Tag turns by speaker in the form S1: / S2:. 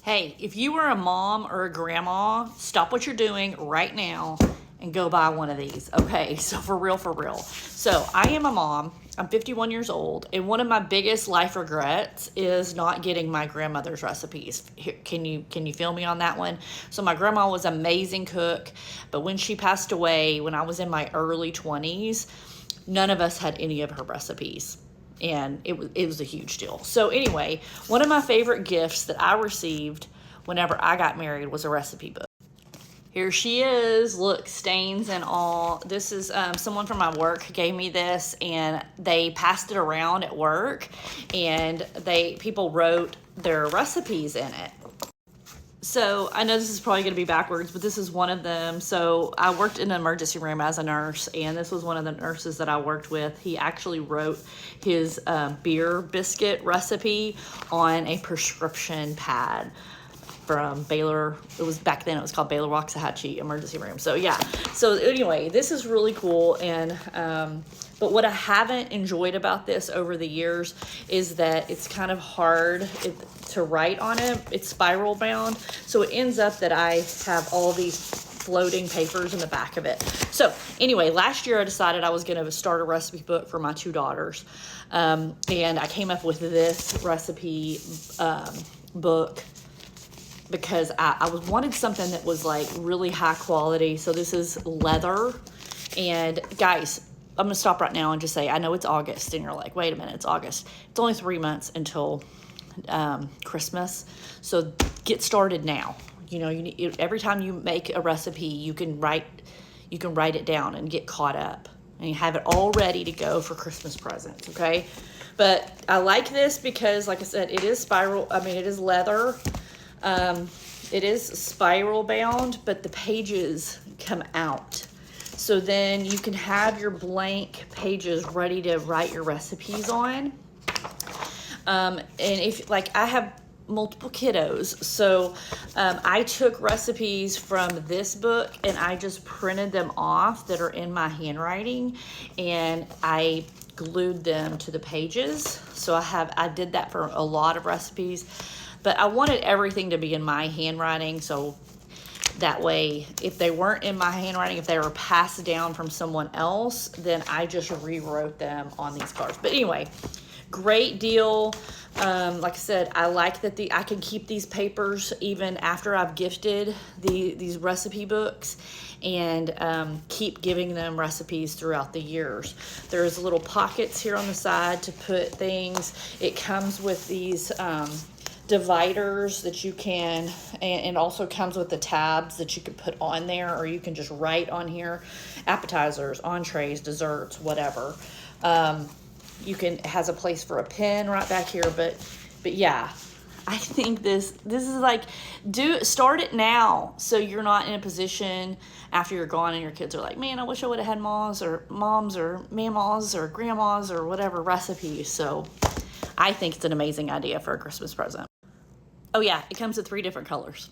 S1: Hey, if you are a mom or a grandma, stop what you're doing right now and go buy one of these. Okay, so for real, for real. So I am a mom. I'm 51 years old, and one of my biggest life regrets is not getting my grandmother's recipes. Can you feel me on that one? So my grandma was an amazing cook, but when she passed away, when I was in my early 20s, none of us had any of her recipes, and it was a huge deal. So anyway, one of my favorite gifts that I received whenever I got married was a recipe book. Here she is. Look, stains and all. This is someone from my work gave me this, and they passed it around at work, and people wrote their recipes in it. So I know this is probably going to be backwards, but this is one of them. So I worked in an emergency room as a nurse, and this was one of the nurses that I worked with. He actually wrote his beer biscuit recipe on a prescription pad from Baylor. It was back then, it was called Baylor Waxahachie Emergency Room. So yeah. So anyway, this is really cool. And but what I haven't enjoyed about this over the years is that it's kind of hard to write on it. It's spiral bound. So it ends up that I have all these floating papers in the back of it. So anyway, last year I decided I was going to start a recipe book for my two daughters. And I came up with this recipe book because I wanted something that was like really high quality. So this is leather. And guys, I'm gonna stop right now and just say, I know it's August, and you're like, wait a minute, it's August. It's only 3 months until Christmas. So get started now. You know, every time you make a recipe, you can write it down and get caught up, and you have it all ready to go for Christmas presents. Okay. But I like this because, like I said, it is it is leather. It is spiral bound, but the pages come out. So then you can have your blank pages ready to write your recipes on. And if, like, I have multiple kiddos, so I took recipes from this book and I just printed them off that are in my handwriting, and I glued them to the pages. So I did that for a lot of recipes, but I wanted everything to be in my handwriting, so that way, if they weren't in my handwriting, if they were passed down from someone else, then I just rewrote them on these cards. But anyway, great deal. Like I said, I like that I can keep these papers even after I've gifted these recipe books, and keep giving them recipes throughout the years. There's little pockets here on the side to put things. It comes with these dividers that you can, and also comes with the tabs that you can put on there, or you can just write on here, appetizers, entrees, desserts, whatever. It has a place for a pen right back here, but yeah, I think this is like, start it now, so you're not in a position after you're gone and your kids are like, man, I wish I would have had moms or mama's or grandma's or whatever recipes. So I think it's an amazing idea for a Christmas present. Oh yeah, it comes in 3 different colors.